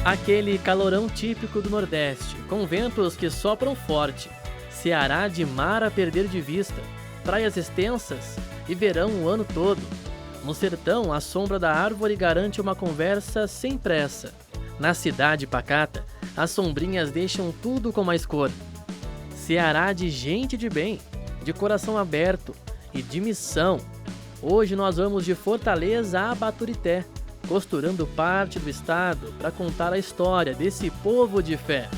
Aquele calorão típico do Nordeste, com ventos que sopram forte. Ceará de mar a perder de vista, praias extensas e verão o ano todo. No sertão, a sombra da árvore garante uma conversa sem pressa. Na cidade pacata, as sombrinhas deixam tudo com mais cor. Ceará de gente de bem, de coração aberto e de missão. Hoje nós vamos de Fortaleza a Baturité, costurando parte do estado para contar a história desse povo de fé.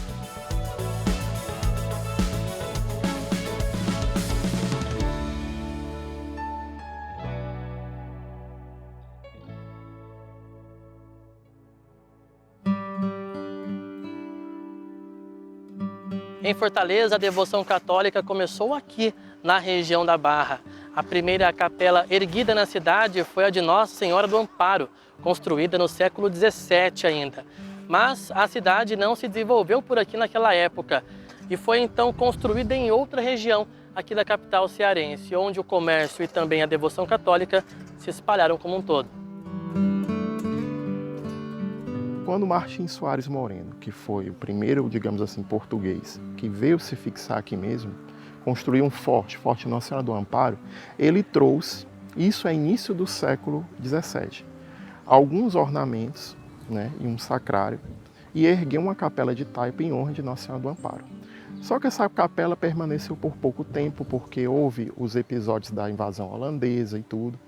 Em Fortaleza, a devoção católica começou aqui, na região da Barra. A primeira capela erguida na cidade foi a de Nossa Senhora do Amparo, construída no século XVII ainda. Mas a cidade não se desenvolveu por aqui naquela época e foi então construída em outra região, aqui da capital cearense, onde o comércio e também a devoção católica se espalharam como um todo. Quando Martim Soares Moreno, que foi o primeiro, digamos assim, português, que veio se fixar aqui mesmo, construiu um forte Nossa Senhora do Amparo, ele trouxe, isso é início do século XVII, alguns ornamentos, né, e um sacrário, e ergueu uma capela de taipa em honra de Nossa Senhora do Amparo. Só que essa capela permaneceu por pouco tempo, porque houve os episódios da invasão holandesa e tudo,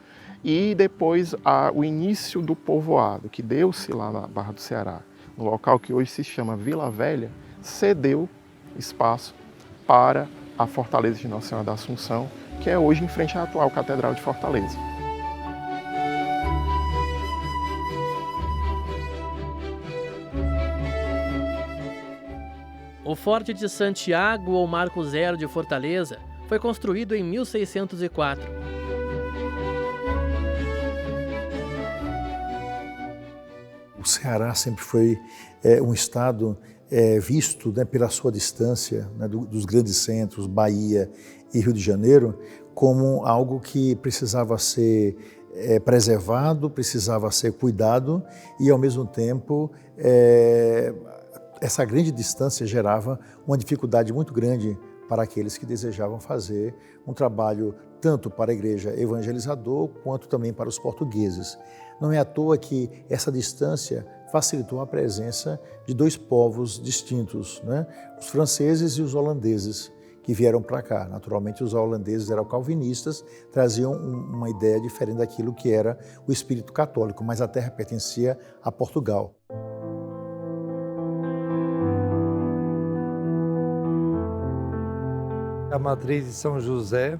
e depois o início do povoado, que deu-se lá na Barra do Ceará, no local que hoje se chama Vila Velha, cedeu espaço para a Fortaleza de Nossa Senhora da Assunção, que é hoje em frente à atual Catedral de Fortaleza. O Forte de Santiago, ou Marco Zero de Fortaleza, foi construído em 1604. O Ceará sempre foi um estado visto, né, pela sua distância, né, dos grandes centros, Bahia e Rio de Janeiro, como algo que precisava ser preservado, precisava ser cuidado e, ao mesmo tempo, essa grande distância gerava uma dificuldade muito grande para aqueles que desejavam fazer um trabalho tanto para a igreja evangelizador quanto também para os portugueses. Não é à toa que essa distância facilitou a presença de dois povos distintos, né? Os franceses e os holandeses, que vieram para cá. Naturalmente, os holandeses eram calvinistas, traziam uma ideia diferente daquilo que era o espírito católico, mas a terra pertencia a Portugal. A matriz de São José,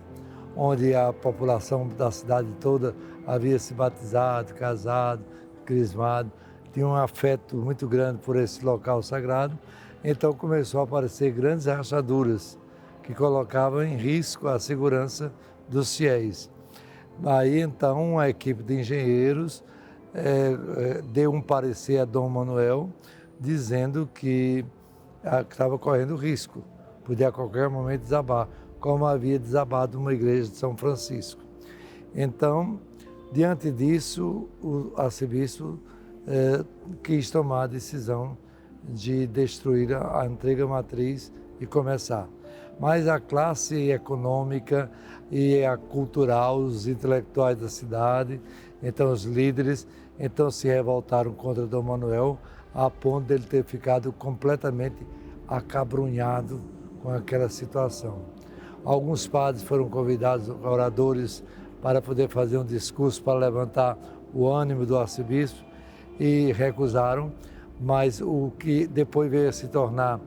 onde a população da cidade toda havia se batizado, casado, crismado, tinha um afeto muito grande por esse local sagrado, então começou a aparecer grandes rachaduras que colocavam em risco a segurança dos fiéis. Aí então a equipe de engenheiros deu um parecer a Dom Manuel dizendo que estava correndo risco, podia a qualquer momento desabar, como havia desabado uma igreja de São Francisco. Então, diante disso, o arcebispo quis tomar a decisão de destruir a antiga matriz e começar. Mas a classe econômica e a cultural, os intelectuais da cidade, então os líderes, então se revoltaram contra Dom Manuel, a ponto de ele ter ficado completamente acabrunhado com aquela situação. Alguns padres foram convidados, oradores, para poder fazer um discurso para levantar o ânimo do arcebispo e recusaram, mas o que depois veio a se tornar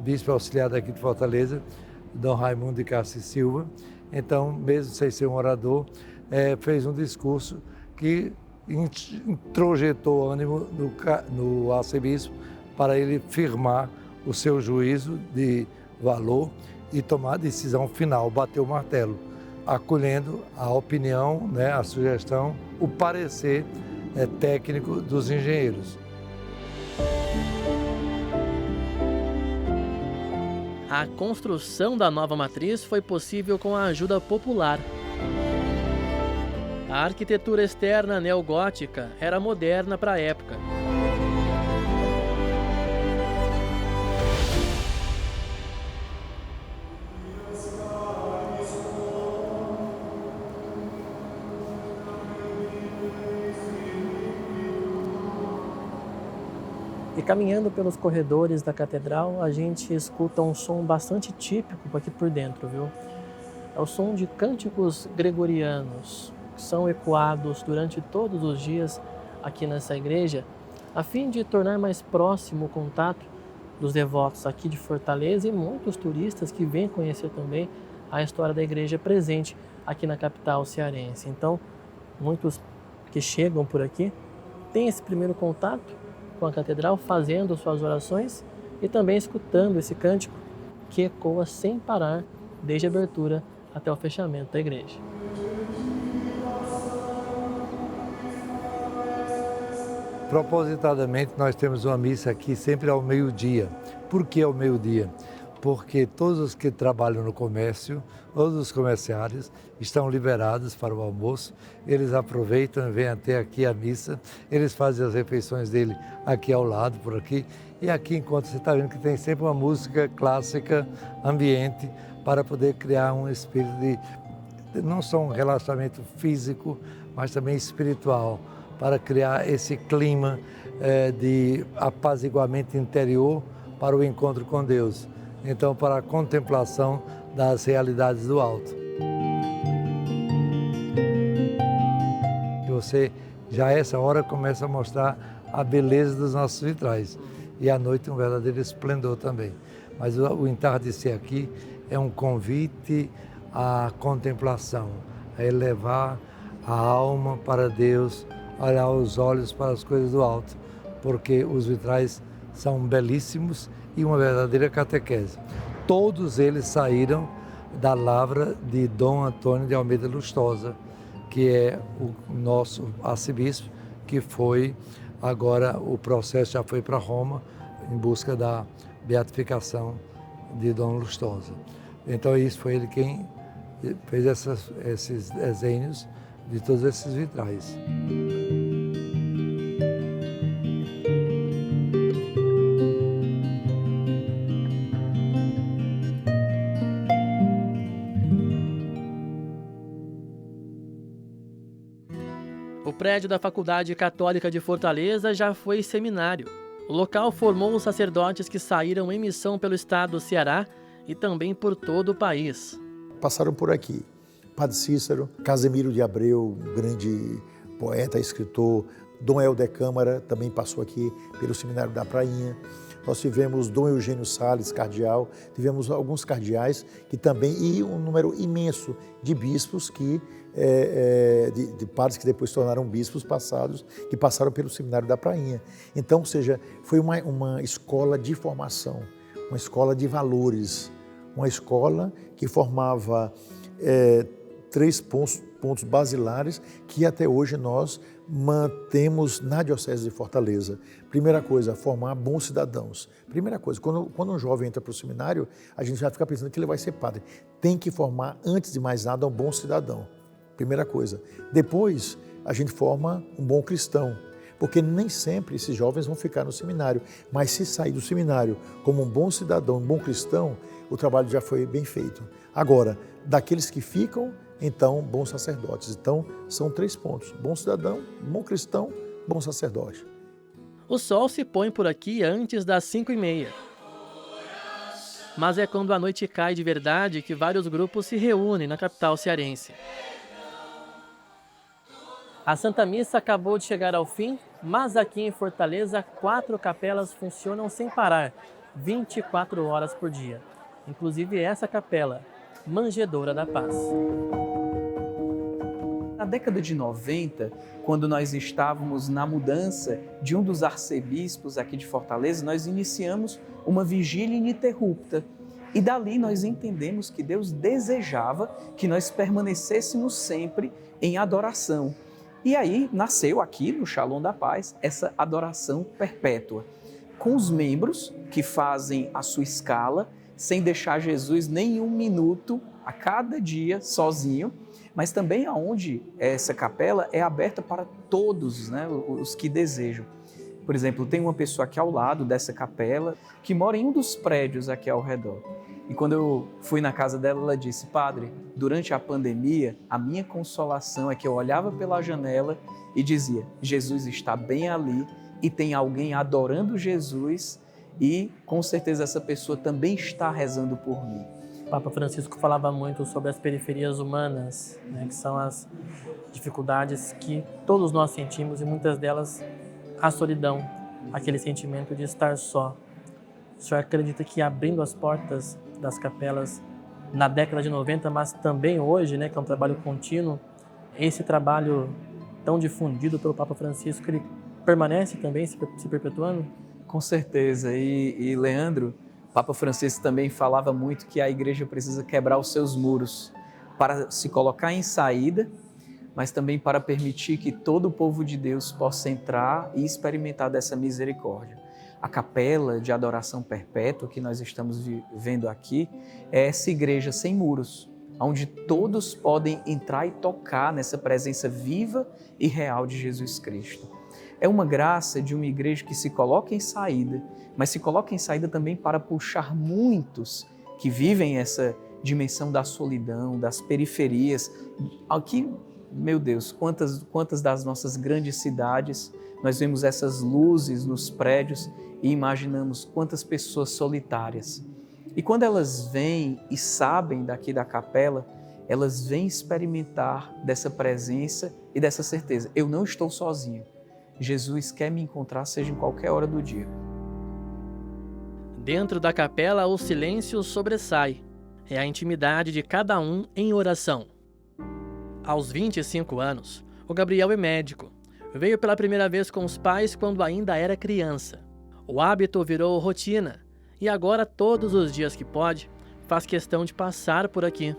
bispo auxiliar daqui de Fortaleza, Dom Raimundo de Castro e Silva, então, mesmo sem ser um orador, fez um discurso que introjetou ânimo no arcebispo para ele firmar o seu juízo de valor e tomar a decisão final, bater o martelo, acolhendo a opinião, né, a sugestão, o parecer técnico dos engenheiros. A construção da nova matriz foi possível com a ajuda popular. A arquitetura externa neogótica era moderna para a época. E caminhando pelos corredores da catedral, a gente escuta um som bastante típico aqui por dentro, viu? É o som de cânticos gregorianos, que são ecoados durante todos os dias aqui nessa igreja, a fim de tornar mais próximo o contato dos devotos aqui de Fortaleza e muitos turistas que vêm conhecer também a história da igreja presente aqui na capital cearense. Então, muitos que chegam por aqui têm esse primeiro contato com a catedral, fazendo suas orações e também escutando esse cântico que ecoa sem parar desde a abertura até o fechamento da igreja. Propositadamente, nós temos uma missa aqui sempre ao meio-dia. Por que ao meio-dia? Porque todos os que trabalham no comércio, todos os comerciários estão liberados para o almoço, eles aproveitam, vêm até aqui a missa, eles fazem as refeições dele aqui ao lado, por aqui, e aqui enquanto você está vendo que tem sempre uma música clássica, ambiente, para poder criar um espírito de, não só um relacionamento físico, mas também espiritual, para criar esse clima de apaziguamento interior para o encontro com Deus. Então, para a contemplação das realidades do alto. E você, já a essa hora, começa a mostrar a beleza dos nossos vitrais. E à noite um verdadeiro esplendor também. Mas o entardecer aqui é um convite à contemplação, a elevar a alma para Deus, olhar os olhos para as coisas do alto, porque os vitrais são belíssimos e uma verdadeira catequese. Todos eles saíram da lavra de Dom Antônio de Almeida Lustosa, que é o nosso arcebispo, que foi, agora o processo já foi para Roma, em busca da beatificação de Dom Lustosa. Então isso foi ele quem fez esses desenhos de todos esses vitrais. O prédio da Faculdade Católica de Fortaleza já foi seminário. O local formou os sacerdotes que saíram em missão pelo estado do Ceará e também por todo o país. Passaram por aqui Padre Cícero, Casemiro de Abreu, grande poeta, escritor, Dom Helder Câmara também passou aqui pelo Seminário da Prainha. Nós tivemos Dom Eugênio Salles, cardeal, tivemos alguns cardeais que também, e um número imenso de bispos que de padres que depois se tornaram bispos passados, que passaram pelo Seminário da Prainha. Então, ou seja, foi uma escola de formação, uma escola de valores, uma escola que formava 3 pontos basilares que até hoje nós mantemos na Diocese de Fortaleza. Primeira coisa, formar bons cidadãos. Primeira coisa, quando um jovem entra para o seminário, a gente já fica pensando que ele vai ser padre. Tem que formar, antes de mais nada, um bom cidadão. Primeira coisa. Depois, a gente forma um bom cristão, porque nem sempre esses jovens vão ficar no seminário, mas se sair do seminário como um bom cidadão, um bom cristão, o trabalho já foi bem feito. Agora, daqueles que ficam, então, bons sacerdotes. Então, são 3 pontos: bom cidadão, bom cristão, bom sacerdote. O sol se põe por aqui antes das 5h30. Mas é quando a noite cai de verdade que vários grupos se reúnem na capital cearense. A Santa Missa acabou de chegar ao fim, mas aqui em Fortaleza 4 capelas funcionam sem parar, 24 horas por dia. Inclusive essa capela, Manjedoura da Paz. Na década de 90, quando nós estávamos na mudança de um dos arcebispos aqui de Fortaleza, nós iniciamos uma vigília ininterrupta. E dali nós entendemos que Deus desejava que nós permanecêssemos sempre em adoração. E aí nasceu aqui no Shalom da Paz essa adoração perpétua, com os membros que fazem a sua escala, sem deixar Jesus nem um minuto a cada dia sozinho, mas também aonde essa capela é aberta para todos, né, os que desejam. Por exemplo, tem uma pessoa aqui ao lado dessa capela que mora em um dos prédios aqui ao redor. E quando eu fui na casa dela, ela disse: "Padre, durante a pandemia, a minha consolação é que eu olhava pela janela e dizia: Jesus está bem ali e tem alguém adorando Jesus e com certeza essa pessoa também está rezando por mim. O Papa Francisco falava muito sobre as periferias humanas, né, que são as dificuldades que todos nós sentimos e muitas delas a solidão, aquele sentimento de estar só. O senhor acredita que abrindo as portas das capelas na década de 90, mas também hoje, né, que é um trabalho contínuo, esse trabalho tão difundido pelo Papa Francisco, ele permanece também se perpetuando? Com certeza. E Leandro, o Papa Francisco também falava muito que a igreja precisa quebrar os seus muros para se colocar em saída, mas também para permitir que todo o povo de Deus possa entrar e experimentar dessa misericórdia. A capela de adoração perpétua que nós estamos vendo aqui é essa igreja sem muros, onde todos podem entrar e tocar nessa presença viva e real de Jesus Cristo. É uma graça de uma igreja que se coloca em saída, mas se coloca em saída também para puxar muitos que vivem essa dimensão da solidão, das periferias. Aqui, meu Deus, quantas das nossas grandes cidades nós vemos essas luzes nos prédios e imaginamos quantas pessoas solitárias. E quando elas vêm e sabem daqui da capela, elas vêm experimentar dessa presença e dessa certeza. Eu não estou sozinho. Jesus quer me encontrar, seja em qualquer hora do dia. Dentro da capela, o silêncio sobressai. É a intimidade de cada um em oração. Aos 25 anos, o Gabriel é médico. Veio pela primeira vez com os pais quando ainda era criança. O hábito virou rotina e agora, todos os dias que pode, faz questão de passar por aqui.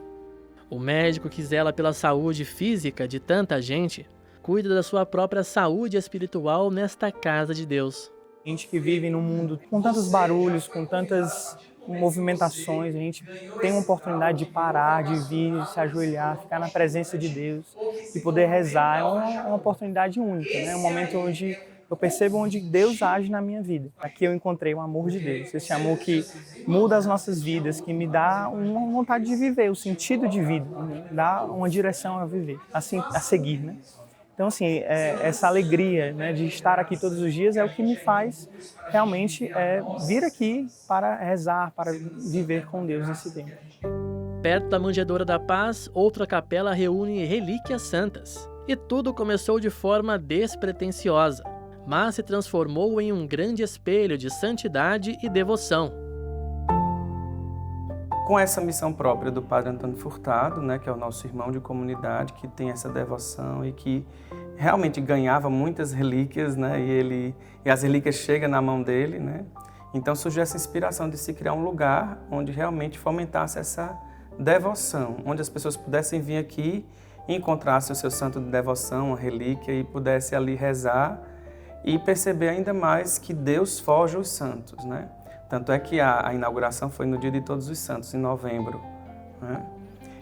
O médico que zela pela saúde física de tanta gente, cuida da sua própria saúde espiritual nesta casa de Deus. A gente que vive num mundo com tantos barulhos, com tantas movimentações, a gente tem uma oportunidade de parar, de vir, se ajoelhar, ficar na presença de Deus e poder rezar. É uma oportunidade única, né? É um momento onde eu percebo onde Deus age na minha vida. Aqui eu encontrei o amor de Deus, esse amor que muda as nossas vidas, que me dá uma vontade de viver, o sentido de vida, né? Dá uma direção a viver, assim, a seguir, né? Então, assim, essa alegria, né, de estar aqui todos os dias é o que me faz realmente vir aqui para rezar, para viver com Deus nesse tempo. Perto da Manjedoura da Paz, outra capela reúne relíquias santas. E tudo começou de forma despretensiosa, mas se transformou em um grande espelho de santidade e devoção. Com essa missão própria do Padre Antônio Furtado, né, que é o nosso irmão de comunidade, que tem essa devoção e que realmente ganhava muitas relíquias, né, e as relíquias chegam na mão dele, né? Então surgiu essa inspiração de se criar um lugar onde realmente fomentasse essa devoção, onde as pessoas pudessem vir aqui e encontrassem o seu santo de devoção, uma relíquia, e pudessem ali rezar e perceber ainda mais que Deus forja os santos, né? Tanto é que a inauguração foi no dia de Todos os Santos, em novembro, né?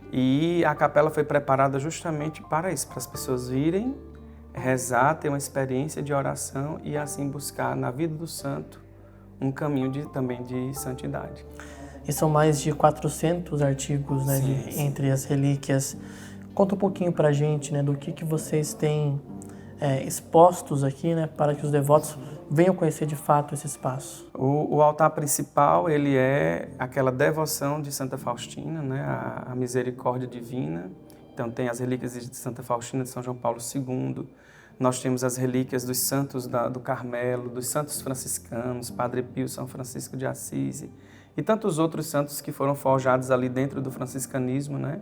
E a capela foi preparada justamente para isso, para as pessoas virem, rezar, ter uma experiência de oração e assim buscar na vida do santo um caminho também de santidade. E são mais de 400 artigos, né, Sim. entre as relíquias. Conta um pouquinho para a gente, né, do que vocês têm expostos aqui, né, para que os devotos venham conhecer de fato esse espaço. O altar principal, ele é aquela devoção de Santa Faustina, né, a misericórdia divina. Então tem as relíquias de Santa Faustina, de São João Paulo II. Nós temos as relíquias dos santos do Carmelo, dos santos franciscanos, Padre Pio, São Francisco de Assis e tantos outros santos que foram forjados ali dentro do franciscanismo, né?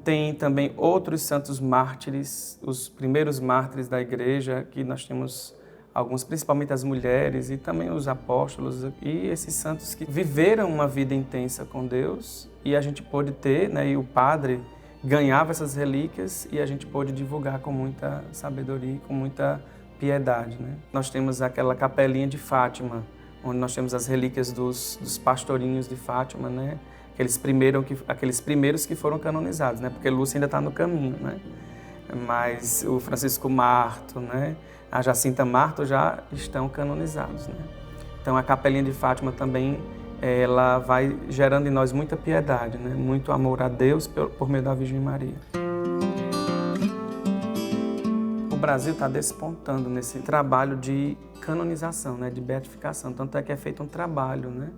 Tem também outros santos mártires, os primeiros mártires da igreja, que nós temos alguns, principalmente as mulheres e também os apóstolos, e esses santos que viveram uma vida intensa com Deus, e a gente pôde ter, né, e o padre ganhava essas relíquias e a gente pôde divulgar com muita sabedoria e com muita piedade, né? Nós temos aquela capelinha de Fátima, onde nós temos as relíquias dos pastorinhos de Fátima, né? Aqueles primeiros que foram canonizados, né? Porque Lúcia ainda está no caminho, né? Mas o Francisco Marto, né? A Jacinta Marto já estão canonizados, né? Então a capelinha de Fátima também, ela vai gerando em nós muita piedade, né? Muito amor a Deus por meio da Virgem Maria. Brasil está despontando nesse trabalho de canonização, né, de beatificação. Tanto é que é feito um trabalho, né?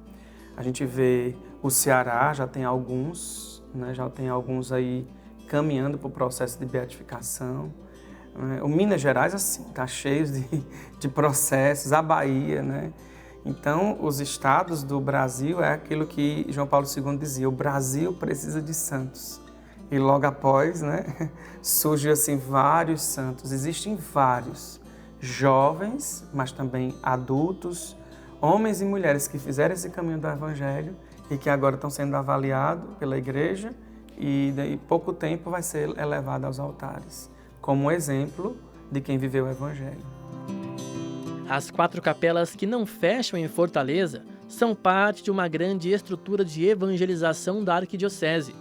A gente vê o Ceará, já tem alguns, né, aí caminhando para o processo de beatificação. O Minas Gerais, assim, está cheio de processos, a Bahia, né? Então, os estados do Brasil é aquilo que João Paulo II dizia, o Brasil precisa de santos. E logo após, né, surgiu assim vários santos, existem vários jovens, mas também adultos, homens e mulheres que fizeram esse caminho do Evangelho e que agora estão sendo avaliados pela igreja e daí pouco tempo vai ser elevado aos altares, como exemplo de quem viveu o Evangelho. As 4 capelas que não fecham em Fortaleza são parte de uma grande estrutura de evangelização da arquidiocese.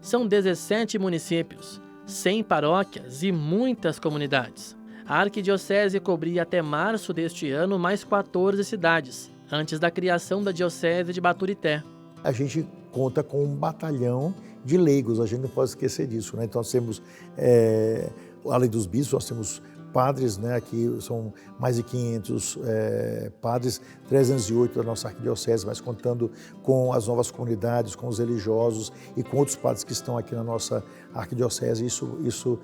São 17 municípios, 100 paróquias e muitas comunidades. A arquidiocese cobria até março deste ano mais 14 cidades, antes da criação da diocese de Baturité. A gente conta com um batalhão de leigos, a gente não pode esquecer disso, né? Então nós temos, além dos bispos, nós temos padres, né? Aqui são mais de 500 padres, 308 da nossa arquidiocese, mas contando com as novas comunidades, com os religiosos e com outros padres que estão aqui na nossa arquidiocese, isso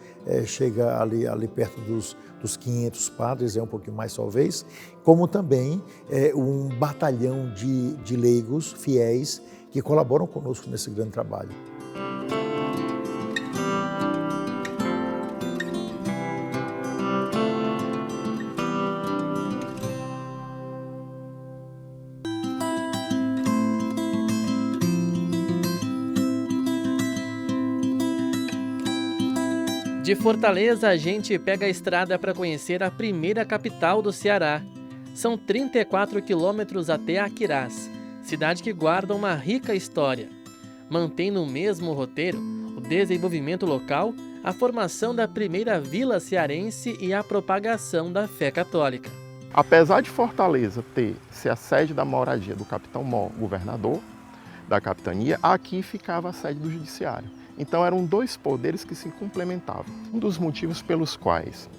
chega ali perto dos 500 padres, um pouquinho mais talvez, como também um batalhão de leigos fiéis que colaboram conosco nesse grande trabalho. De Fortaleza, a gente pega a estrada para conhecer a primeira capital do Ceará. São 34 quilômetros até Aquirás, cidade que guarda uma rica história. Mantém no mesmo roteiro o desenvolvimento local, a formação da primeira vila cearense e a propagação da fé católica. Apesar de Fortaleza ser a sede da moradia do capitão-mor, governador da capitania, aqui ficava a sede do judiciário. Então eram 2 poderes que se complementavam. Um dos motivos pelos quais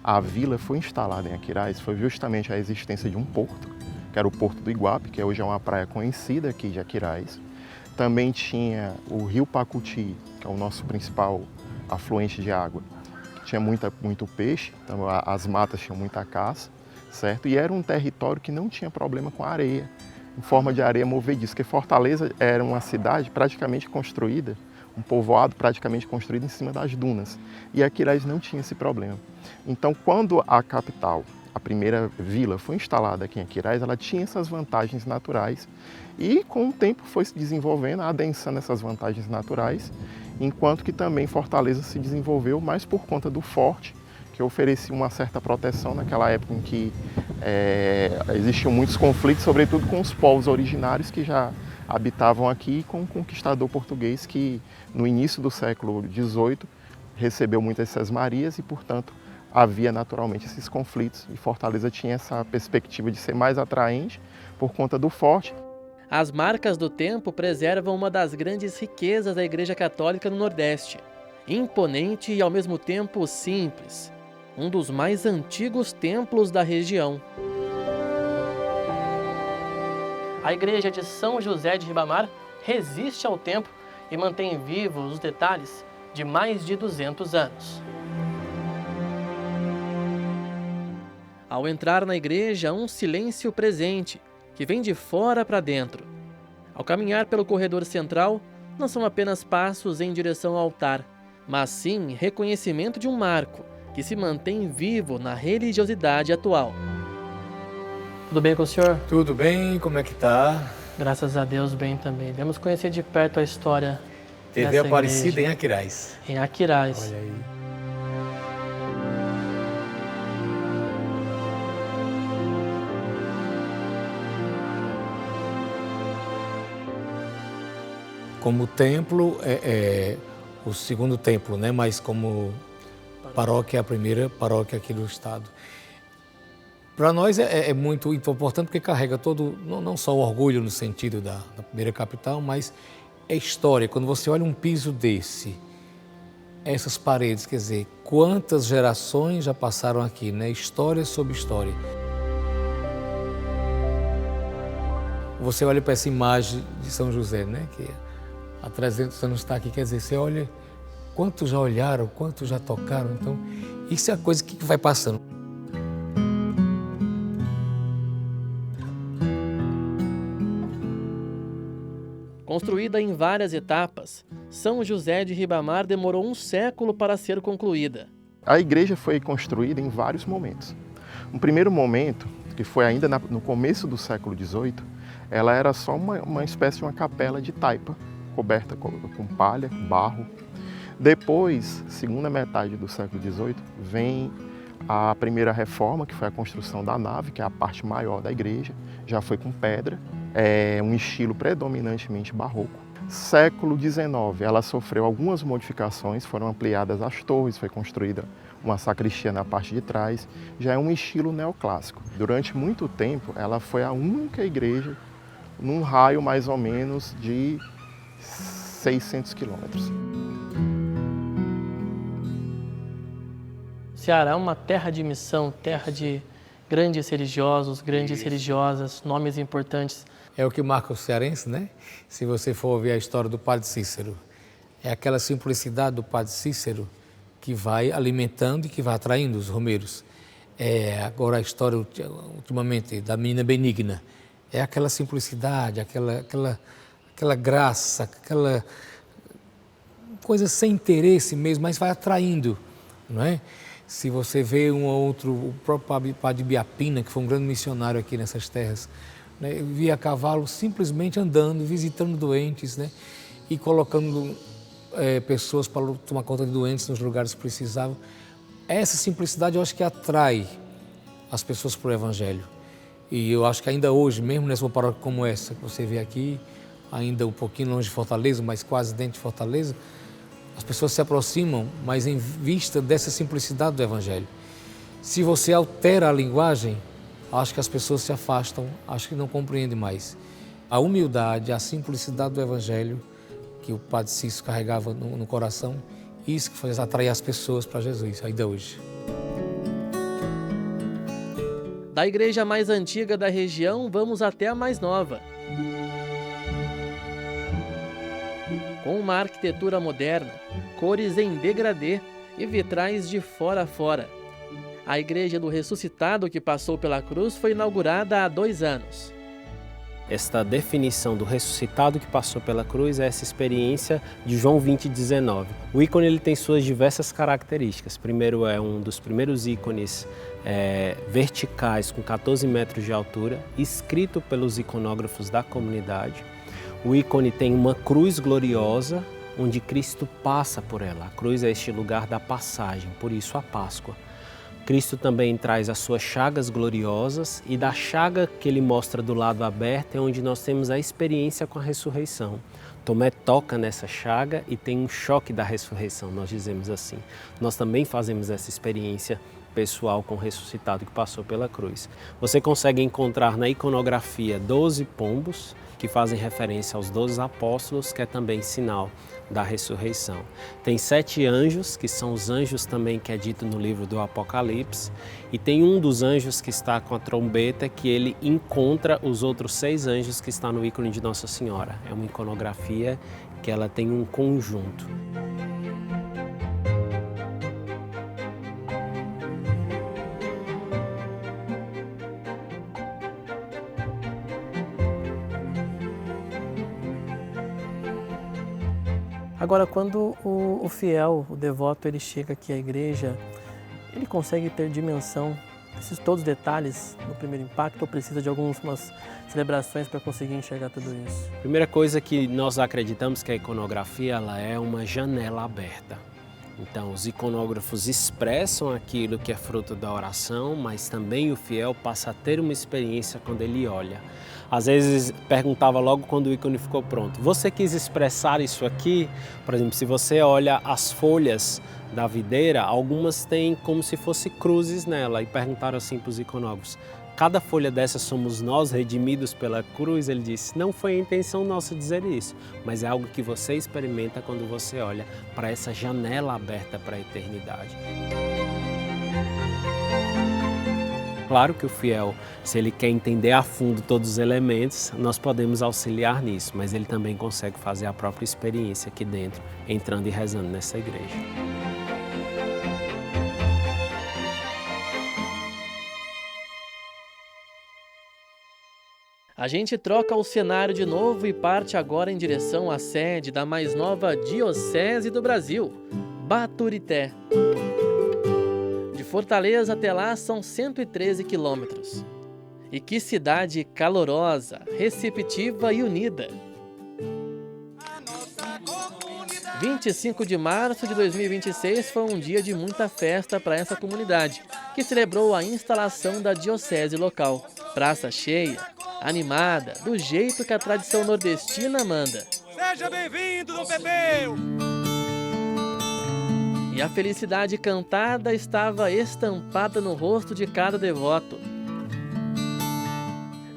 a vila foi instalada em Aquirás foi justamente a existência de um porto, que era o Porto do Iguape, que hoje é uma praia conhecida aqui de Aquirás. Também tinha o rio Pacuti, que é o nosso principal afluente de água, que tinha muito peixe, então as matas tinham muita caça, certo? E era um território que não tinha problema com a areia, em forma de areia movediça, porque Fortaleza era uma cidade praticamente construída, um povoado praticamente construído em cima das dunas. E Aquirás não tinha esse problema. Então, quando a capital, a primeira vila, foi instalada aqui em Aquirás, ela tinha essas vantagens naturais e, com o tempo, foi se desenvolvendo, adensando essas vantagens naturais, enquanto que também Fortaleza se desenvolveu mais por conta do forte, que oferecia uma certa proteção naquela época em que existiam muitos conflitos, sobretudo com os povos originários que já habitavam aqui, com o conquistador português que, no início do século XVIII, recebeu muitas sesmarias e, portanto, havia naturalmente esses conflitos e Fortaleza tinha essa perspectiva de ser mais atraente por conta do forte. As marcas do tempo preservam uma das grandes riquezas da Igreja Católica no Nordeste. Imponente e, ao mesmo tempo, simples. Um dos mais antigos templos da região. A igreja de São José de Ribamar resiste ao tempo e mantém vivos os detalhes de mais de 200 anos. Ao entrar na igreja, um silêncio presente, que vem de fora para dentro. Ao caminhar pelo corredor central, não são apenas passos em direção ao altar, mas sim reconhecimento de um marco que se mantém vivo na religiosidade atual. Tudo bem com o senhor? Tudo bem, como é que tá? Graças a Deus, bem também. Vamos conhecer de perto a história TV dessa Aparecida igreja. em Aquirás. Em Aquirás. Olha aí. Como templo, o segundo templo, né? Mas como paróquia, a primeira paróquia aqui do estado. Para nós é muito importante porque carrega todo, não só o orgulho no sentido da primeira capital, mas é história. Quando você olha um piso desse, essas paredes, quer dizer, quantas gerações já passaram aqui, né? História sobre história. Você olha para essa imagem de São José, né? Que há 300 anos está aqui, quer dizer, você olha quantos já olharam, quantos já tocaram, então isso é a coisa que vai passando. Construída em várias etapas, São José de Ribamar demorou um século para ser concluída. A igreja foi construída em vários momentos. Um primeiro momento, que foi ainda no começo do século XVIII, ela era só uma espécie de uma capela de taipa, coberta com palha, barro. Depois, segunda metade do século XVIII, vem a primeira reforma, que foi a construção da nave, que é a parte maior da igreja, já foi com pedra, é um estilo predominantemente barroco. Século XIX, ela sofreu algumas modificações, foram ampliadas as torres, foi construída uma sacristia na parte de trás, já é um estilo neoclássico. Durante muito tempo, ela foi a única igreja num raio mais ou menos de 600 quilômetros. Ceará é uma terra de missão, terra de grandes religiosos, grandes religiosas, nomes importantes. É o que marca o cearense, né? Se você for ver a história do Padre Cícero, é aquela simplicidade do Padre Cícero que vai alimentando e que vai atraindo os romeiros. Agora a história, ultimamente, da menina benigna, é aquela simplicidade, aquela graça, aquela coisa sem interesse mesmo, mas vai atraindo, não é? Se você vê um ou outro, o próprio Padre Biapina, que foi um grande missionário aqui nessas terras, né, via cavalo simplesmente andando, visitando doentes, né, e colocando pessoas para tomar conta de doentes nos lugares que precisavam. Essa simplicidade eu acho que atrai as pessoas para o Evangelho. E eu acho que ainda hoje, mesmo nessa paróquia como essa, que você vê aqui, ainda um pouquinho longe de Fortaleza, mas quase dentro de Fortaleza, as pessoas se aproximam, mas em vista dessa simplicidade do Evangelho. Se você altera a linguagem, acho que as pessoas se afastam, acho que não compreendem mais. A humildade, a simplicidade do Evangelho, que o Padre Cícero carregava no coração, isso que faz atrair as pessoas para Jesus, ainda hoje. Da igreja mais antiga da região, vamos até a mais nova. Com uma arquitetura moderna, cores em degradê e vitrais de fora a fora. A Igreja do Ressuscitado que passou pela cruz foi inaugurada há 2 anos. Esta definição do ressuscitado que passou pela cruz é essa experiência de João 20:19. O ícone ele tem suas diversas características. Primeiro, é um dos primeiros ícones verticais com 14 metros de altura, escrito pelos iconógrafos da comunidade. O ícone tem uma cruz gloriosa, onde Cristo passa por ela. A cruz é este lugar da passagem, por isso a Páscoa. Cristo também traz as suas chagas gloriosas e da chaga que ele mostra do lado aberto é onde nós temos a experiência com a ressurreição. Tomé toca nessa chaga e tem um choque da ressurreição, nós dizemos assim. Nós também fazemos essa experiência pessoal com o ressuscitado que passou pela cruz. Você consegue encontrar na iconografia 12 pombos, que fazem referência aos 12 apóstolos, que é também sinal da ressurreição. Tem 7 anjos, que são os anjos também que é dito no livro do Apocalipse, e tem um dos anjos que está com a trombeta, que ele encontra os outros 6 anjos que está no ícone de Nossa Senhora. É uma iconografia que ela tem um conjunto. Agora, quando o fiel, o devoto, ele chega aqui à igreja, ele consegue ter dimensão desses todos os detalhes no primeiro impacto ou precisa de algumas celebrações para conseguir enxergar tudo isso? Primeira coisa que nós acreditamos que a iconografia ela é uma janela aberta. Então, os iconógrafos expressam aquilo que é fruto da oração, mas também o fiel passa a ter uma experiência quando ele olha. Às vezes, perguntava logo quando o ícone ficou pronto, você quis expressar isso aqui? Por exemplo, se você olha as folhas da videira, algumas têm como se fosse cruzes nela, e perguntaram assim para os iconógrafos, cada folha dessa somos nós redimidos pela cruz, ele disse, não foi a intenção nossa dizer isso, mas é algo que você experimenta quando você olha para essa janela aberta para a eternidade. Claro que o fiel, se ele quer entender a fundo todos os elementos, nós podemos auxiliar nisso, mas ele também consegue fazer a própria experiência aqui dentro, entrando e rezando nessa igreja. A gente troca o cenário de novo e parte agora em direção à sede da mais nova diocese do Brasil, Baturité. De Fortaleza até lá são 113 quilômetros. E que cidade calorosa, receptiva e unida. 25 de março de 2026 foi um dia de muita festa para essa comunidade, que celebrou a instalação da diocese local. Praça cheia, animada, do jeito que a tradição nordestina manda. Seja bem-vindo, Dom Pepeu! E a felicidade cantada estava estampada no rosto de cada devoto.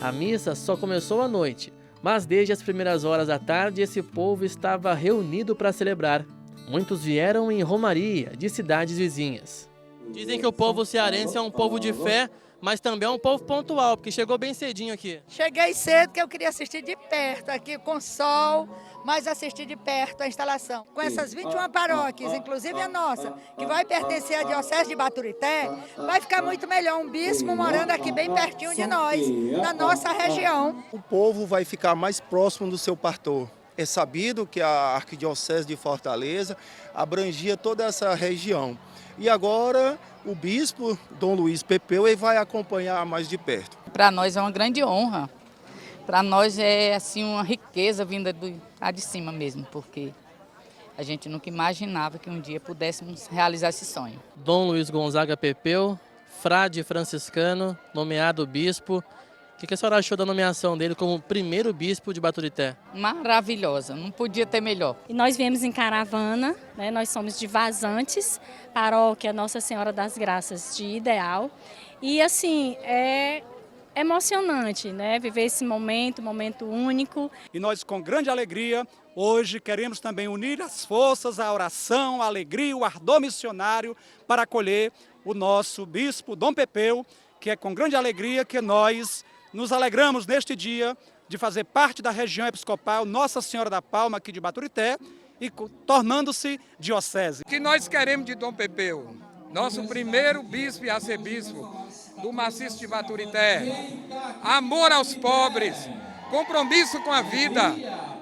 A missa só começou à noite, mas desde as primeiras horas da tarde esse povo estava reunido para celebrar. Muitos vieram em romaria de cidades vizinhas. Dizem que o povo cearense é um povo de fé, mas também é um povo pontual, porque chegou bem cedinho aqui. Cheguei cedo, porque eu queria assistir de perto, aqui com sol, mas assistir de perto a instalação. Com essas 21 paróquias, inclusive a nossa, que vai pertencer à Diocese de Baturité, vai ficar muito melhor um bispo morando aqui bem pertinho de nós, na nossa região. O povo vai ficar mais próximo do seu pastor. É sabido que a Arquidiocese de Fortaleza abrangia toda essa região. E agora o bispo, Dom Luiz Pepeu, ele vai acompanhar mais de perto. Para nós é uma grande honra. Para nós é assim uma riqueza vinda lá de cima mesmo, porque a gente nunca imaginava que um dia pudéssemos realizar esse sonho. Dom Luiz Gonzaga Pepeu, frade franciscano, nomeado bispo. O que a senhora achou da nomeação dele como primeiro bispo de Baturité? Maravilhosa, não podia ter melhor. E nós viemos em caravana, né? Nós somos de Vazantes, paróquia Nossa Senhora das Graças de Ideal. E assim, é emocionante, né? Viver esse momento único. E nós, com grande alegria, hoje queremos também unir as forças, a oração, a alegria, o ardor missionário para acolher o nosso bispo Dom Pepeu, que é com grande alegria que nós nos alegramos neste dia de fazer parte da região episcopal Nossa Senhora da Palma, aqui de Baturité, e tornando-se diocese. O que nós queremos de Dom Pepeu? Nosso primeiro bispo e arcebispo do maciço de Baturité. Amor aos pobres, compromisso com a vida,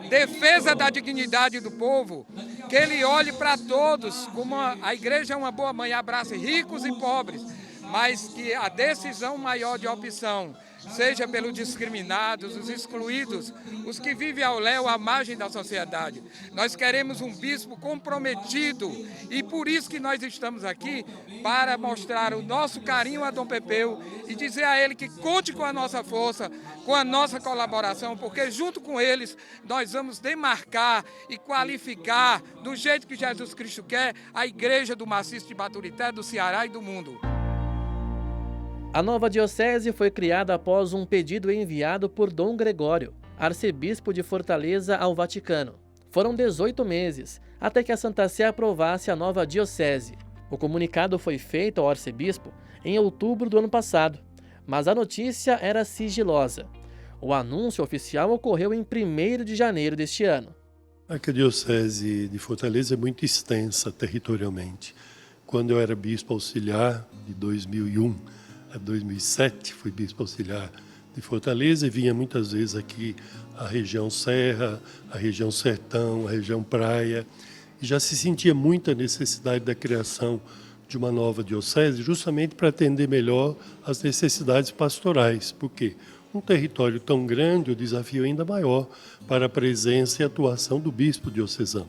defesa da dignidade do povo, que ele olhe para todos, como a igreja é uma boa mãe, abrace ricos e pobres, mas que a decisão maior de opção seja pelos discriminados, os excluídos, os que vivem ao léu, à margem da sociedade. Nós queremos um bispo comprometido e por isso que nós estamos aqui, para mostrar o nosso carinho a Dom Pepeu e dizer a ele que conte com a nossa força, com a nossa colaboração, porque junto com eles nós vamos demarcar e qualificar, do jeito que Jesus Cristo quer, a igreja do maciço de Baturité, do Ceará e do mundo. A nova diocese foi criada após um pedido enviado por Dom Gregório, arcebispo de Fortaleza, ao Vaticano. Foram 18 meses até que a Santa Sé aprovasse a nova diocese. O comunicado foi feito ao arcebispo em outubro do ano passado, mas a notícia era sigilosa. O anúncio oficial ocorreu em 1º de janeiro deste ano. A Arquidiocese de Fortaleza é muito extensa territorialmente. Quando eu era bispo auxiliar, de 2001 a 2007, fui bispo auxiliar de Fortaleza e vinha muitas vezes aqui a região Serra, a região Sertão, a região Praia. E já se sentia muita necessidade da criação de uma nova diocese, justamente para atender melhor as necessidades pastorais. Porque um território tão grande, o desafio é ainda maior para a presença e atuação do bispo diocesano.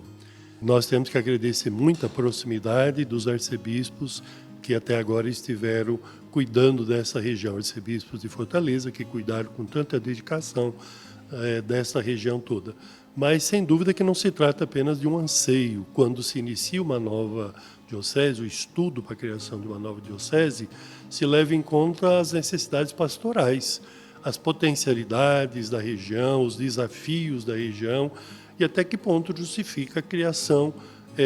Nós temos que agradecer muito a proximidade dos arcebispos que até agora estiveram cuidando dessa região, arcebispos de Fortaleza, que cuidaram com tanta dedicação dessa região toda. Mas, sem dúvida, que não se trata apenas de um anseio. Quando se inicia uma nova diocese, o estudo para a criação de uma nova diocese, se leva em conta as necessidades pastorais, as potencialidades da região, os desafios da região e até que ponto justifica a criação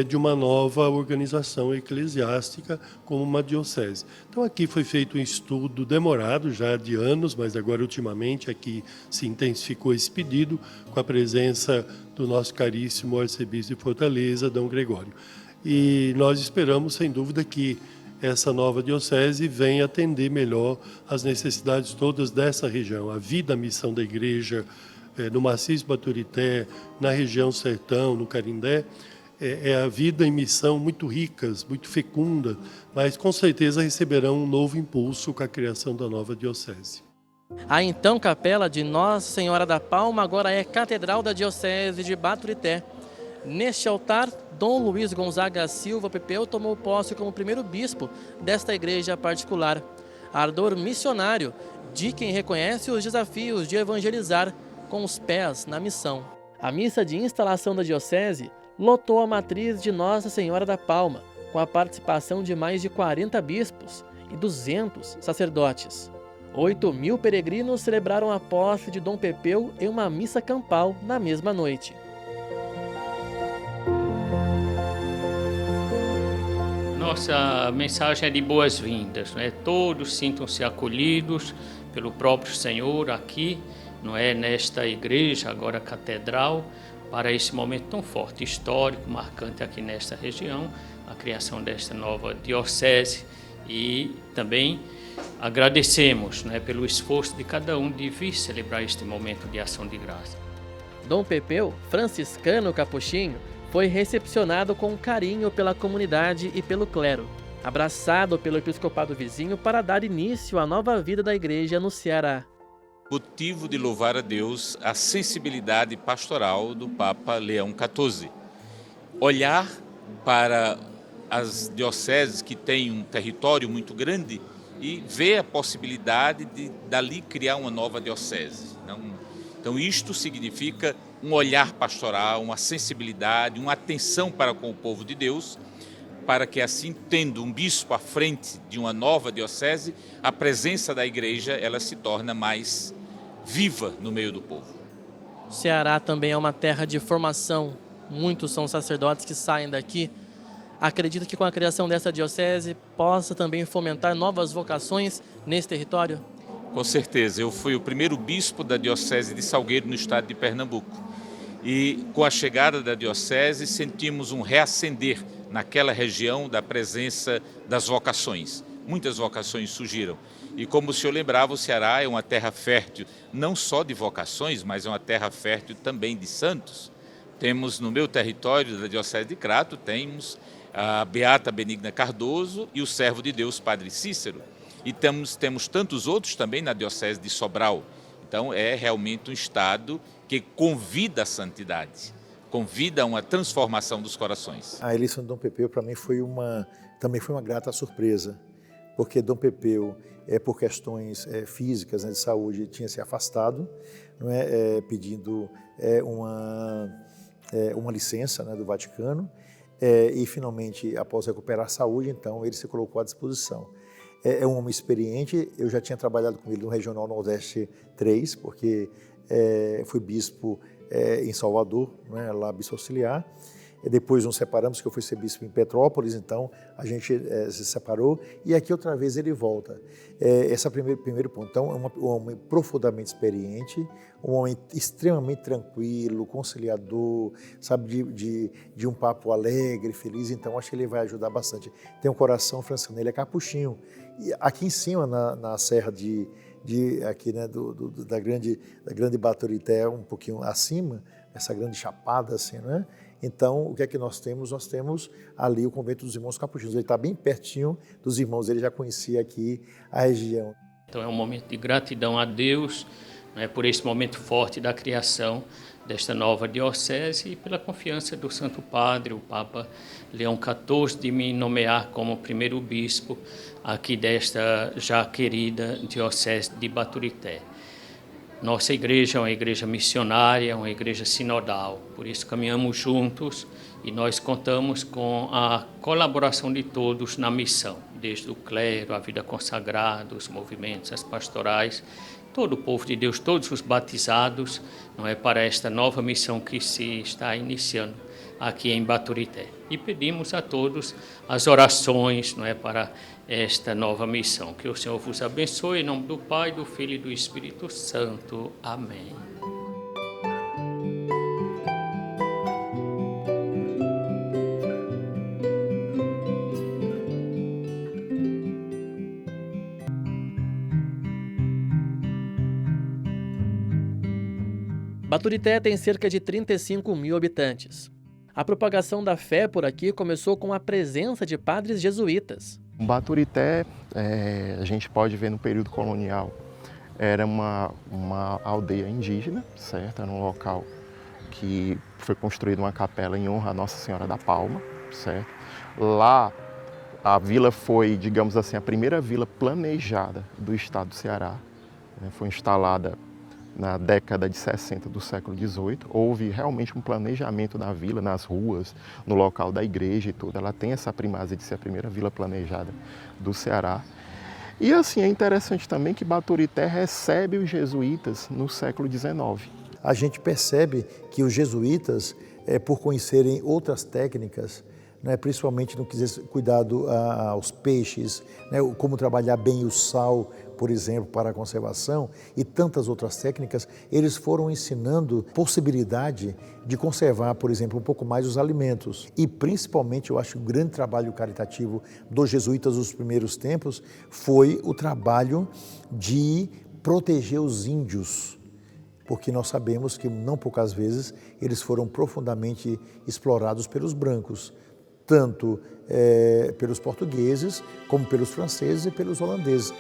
de uma nova organização eclesiástica como uma diocese. Então aqui foi feito um estudo demorado já de anos, mas agora ultimamente aqui se intensificou esse pedido com a presença do nosso caríssimo arcebispo de Fortaleza, Dom Gregório. E nós esperamos, sem dúvida, que essa nova diocese venha atender melhor as necessidades todas dessa região. A vida, a missão da igreja no Maciço Baturité, na região Sertão, no Carindé, é a vida e missão muito ricas, muito fecunda, mas com certeza receberão um novo impulso com a criação da nova diocese. A então capela de Nossa Senhora da Palma agora é Catedral da Diocese de Baturité. Neste altar, Dom Luiz Gonzaga Silva Pepeu tomou posse como primeiro bispo desta igreja particular. Ardor missionário de quem reconhece os desafios de evangelizar com os pés na missão. A missa de instalação da diocese lotou a matriz de Nossa Senhora da Palma, com a participação de mais de 40 bispos e 200 sacerdotes. 8.000 peregrinos celebraram a posse de Dom Pepeu em uma missa campal na mesma noite. Nossa mensagem é de boas-vindas, né? Todos sintam-se acolhidos pelo próprio Senhor aqui, não é, nesta igreja, agora catedral, para esse momento tão forte, histórico, marcante aqui nesta região, a criação desta nova diocese, e também agradecemos, né, pelo esforço de cada um de vir celebrar este momento de ação de graça. Dom Pepeu, franciscano capuchinho, foi recepcionado com carinho pela comunidade e pelo clero, abraçado pelo episcopado vizinho para dar início à nova vida da igreja no Ceará. Motivo de louvar a Deus a sensibilidade pastoral do Papa Leão XIV. Olhar para as dioceses que têm um território muito grande e ver a possibilidade de dali criar uma nova diocese. Então isto significa um olhar pastoral, uma sensibilidade, uma atenção para com o povo de Deus, para que assim, tendo um bispo à frente de uma nova diocese, a presença da igreja ela se torna mais viva no meio do povo. O Ceará também é uma terra de formação. Muitos são sacerdotes que saem daqui. Acredita que com a criação dessa diocese possa também fomentar novas vocações nesse território? Com certeza. Eu fui o primeiro bispo da diocese de Salgueiro, no estado de Pernambuco. E com a chegada da diocese sentimos um reacender naquela região da presença das vocações. Muitas vocações surgiram. E como o senhor lembrava, o Ceará é uma terra fértil, não só de vocações, mas é uma terra fértil também de santos. Temos no meu território da Diocese de Crato, temos a Beata Benigna Cardoso e o servo de Deus, Padre Cícero. E temos tantos outros também na Diocese de Sobral. Então é realmente um estado que convida a santidade, convida a uma transformação dos corações. A eleição de Dom Pepeu para mim também foi uma grata surpresa, porque Dom Pepeu, por questões físicas, né, de saúde, tinha se afastado, não é, pedindo uma licença, né, do Vaticano, e finalmente, após recuperar a saúde, então ele se colocou à disposição. É um homem experiente, eu já tinha trabalhado com ele no Regional Nordeste 3, porque fui bispo em Salvador, né, lá bispo auxiliar. Depois nos separamos, que eu fui ser bispo em Petrópolis, então a gente se separou e aqui outra vez ele volta. Esse é o primeiro ponto. Então é um homem profundamente experiente, um homem extremamente tranquilo, conciliador, sabe, de um papo alegre, feliz, então acho que ele vai ajudar bastante. Tem um coração franciscano, ele é capuchinho. E aqui em cima, na serra aqui, né, da grande Baturité, um pouquinho acima, essa grande chapada assim, né? Então, o que é que nós temos? Nós temos ali o convento dos irmãos capuchinhos. Ele está bem pertinho dos irmãos, ele já conhecia aqui a região. Então é um momento de gratidão a Deus, né, por esse momento forte da criação desta nova diocese e pela confiança do Santo Padre, o Papa Leão XIV, de me nomear como primeiro bispo aqui desta já querida diocese de Baturité. Nossa igreja é uma igreja missionária, uma igreja sinodal, por isso caminhamos juntos e nós contamos com a colaboração de todos na missão, desde o clero, a vida consagrada, os movimentos, as pastorais, todo o povo de Deus, todos os batizados, não é, para esta nova missão que se está iniciando aqui em Baturité. E pedimos a todos as orações, não é, para esta nova missão. Que o Senhor vos abençoe, em nome do Pai, do Filho e do Espírito Santo. Amém. Baturité tem cerca de 35 mil habitantes. A propagação da fé por aqui começou com a presença de padres jesuítas. Baturité, a gente pode ver no período colonial, era uma aldeia indígena, certo? Era um local que foi construída uma capela em honra a Nossa Senhora da Palma, certo? Lá, a vila foi, digamos assim, a primeira vila planejada do estado do Ceará. Foi instalada na década de 60 do século XVIII. Houve realmente um planejamento da vila, nas ruas, no local da igreja e tudo. Ela tem essa primazia de ser a primeira vila planejada do Ceará. E assim, é interessante também que Baturité recebe os jesuítas no século XIX. A gente percebe que os jesuítas, por conhecerem outras técnicas, né, principalmente no que diz cuidado aos peixes, né, como trabalhar bem o sal, por exemplo, para a conservação e tantas outras técnicas, eles foram ensinando possibilidade de conservar, por exemplo, um pouco mais os alimentos. E principalmente, eu acho que o grande trabalho caritativo dos jesuítas dos primeiros tempos foi o trabalho de proteger os índios, porque nós sabemos que não poucas vezes eles foram profundamente explorados pelos brancos, tanto pelos portugueses, como pelos franceses e pelos holandeses.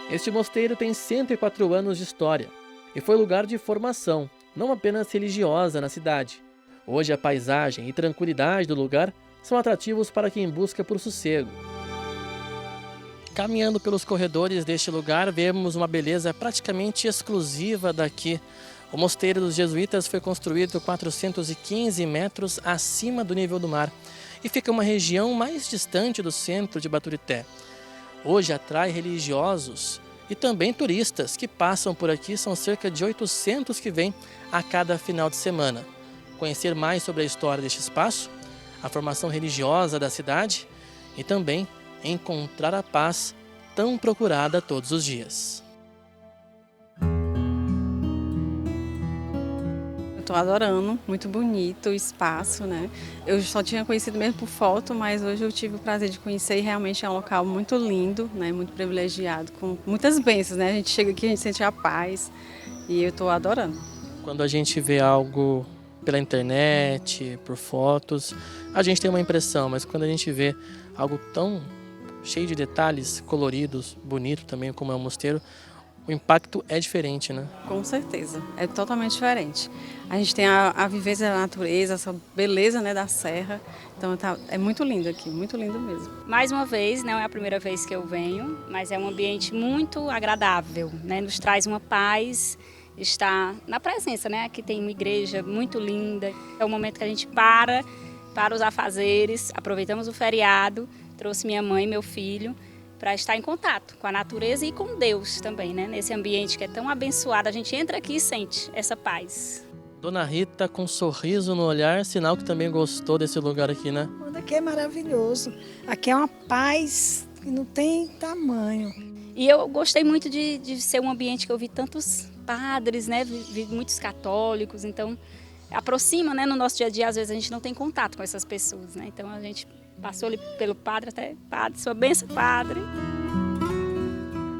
Este mosteiro tem 104 anos de história e foi lugar de formação, não apenas religiosa, na cidade. Hoje a paisagem e tranquilidade do lugar são atrativos para quem busca por sossego. Caminhando pelos corredores deste lugar, vemos uma beleza praticamente exclusiva daqui. O Mosteiro dos Jesuítas foi construído 415 metros acima do nível do mar e fica uma região mais distante do centro de Baturité. Hoje atrai religiosos e também turistas que passam por aqui, são cerca de 800 que vêm a cada final de semana. Conhecer mais sobre a história deste espaço, a formação religiosa da cidade e também encontrar a paz tão procurada todos os dias. Estou adorando, muito bonito o espaço, né? Eu só tinha conhecido mesmo por foto, mas hoje eu tive o prazer de conhecer e realmente é um local muito lindo, né? Muito privilegiado, com muitas bênçãos, né? A gente chega aqui, a gente sente a paz e eu estou adorando. Quando a gente vê algo pela internet, por fotos, a gente tem uma impressão, mas quando a gente vê algo tão cheio de detalhes, coloridos, bonito também, como é o mosteiro, o impacto é diferente, né? Com certeza, é totalmente diferente. A gente tem a vivência da natureza, essa beleza, né, da serra, então é muito lindo aqui, muito lindo mesmo. Mais uma vez, não é a primeira vez que eu venho, mas é um ambiente muito agradável, né? Nos traz uma paz, está na presença, né? Aqui tem uma igreja muito linda, é o momento que a gente para os afazeres, aproveitamos o feriado, trouxe minha mãe e meu filho para estar em contato com a natureza e com Deus também, né? Nesse ambiente que é tão abençoado, a gente entra aqui e sente essa paz. Dona Rita com um sorriso no olhar, sinal que também gostou desse lugar aqui, né? Aqui é maravilhoso, aqui é uma paz que não tem tamanho. E eu gostei muito de ser um ambiente que eu vi tantos padres, né? Vi muitos católicos, então aproxima, né? No nosso dia a dia, às vezes a gente não tem contato com essas pessoas, né? Então a gente passou ali pelo padre, até padre, sua bênção, padre.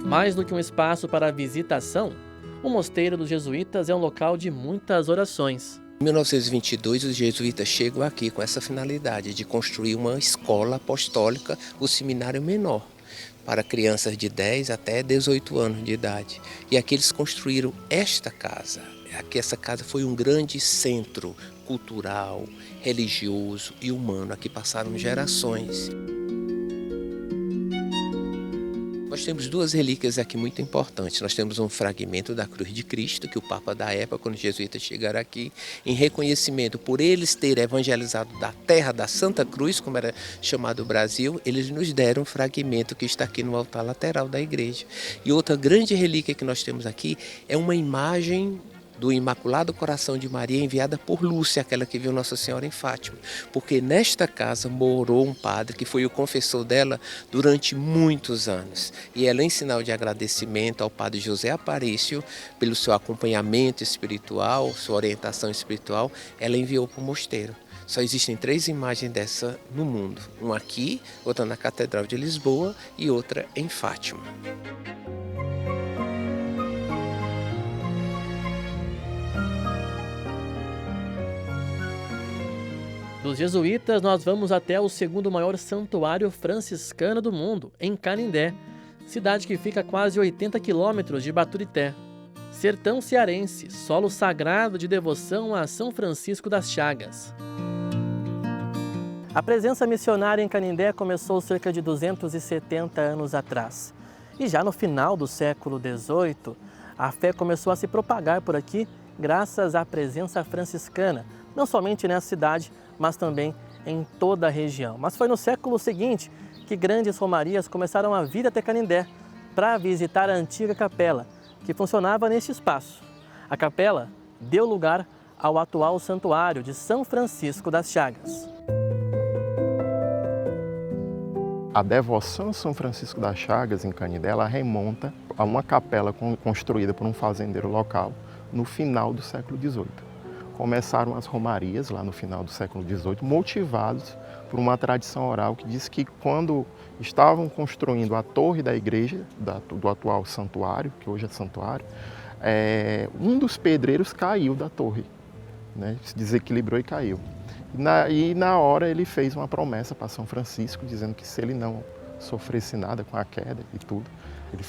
Mais do que um espaço para visitação, o Mosteiro dos Jesuítas é um local de muitas orações. Em 1922, os jesuítas chegam aqui com essa finalidade de construir uma escola apostólica, o Seminário Menor, para crianças de 10 até 18 anos de idade. E aqui eles construíram esta casa. Aqui essa casa foi um grande centro cultural, religioso e humano. Aqui passaram gerações. temos duas relíquias aqui muito importantes. Nós temos um fragmento da cruz de Cristo, que o Papa da época, quando os jesuítas chegaram aqui, em reconhecimento por eles terem evangelizado da terra da Santa Cruz, como era chamado o Brasil, eles nos deram um fragmento que está aqui no altar lateral da igreja. E outra grande relíquia que nós temos aqui é uma imagem do Imaculado Coração de Maria enviada por Lúcia, aquela que viu Nossa Senhora em Fátima. Porque nesta casa morou um padre que foi o confessor dela durante muitos anos. E ela, em sinal de agradecimento ao padre José Aparício, pelo seu acompanhamento espiritual, sua orientação espiritual, ela enviou para o mosteiro. Só existem 3 imagens dessa no mundo. Uma aqui, outra na Catedral de Lisboa e outra em Fátima. Dos jesuítas, nós vamos até o segundo maior santuário franciscano do mundo, em Canindé, cidade que fica a quase 80 quilômetros de Baturité. Sertão cearense, solo sagrado de devoção a São Francisco das Chagas. A presença missionária em Canindé começou cerca de 270 anos atrás. E já no final do século XVIII, a fé começou a se propagar por aqui graças à presença franciscana, não somente nessa cidade, mas também em toda a região. Mas foi no século seguinte que grandes romarias começaram a vir até Canindé para visitar a antiga capela, que funcionava neste espaço. A capela deu lugar ao atual santuário de São Francisco das Chagas. A devoção a São Francisco das Chagas, em Canindé, ela remonta a uma capela construída por um fazendeiro local no final do século XVIII. Começaram as romarias lá no final do século XVIII, motivados por uma tradição oral que diz que quando estavam construindo a torre da igreja, do atual santuário, que hoje é santuário, um dos pedreiros caiu da torre, né? Se desequilibrou e caiu. E na hora ele fez uma promessa para São Francisco, dizendo que se ele não sofresse nada com a queda e tudo, ele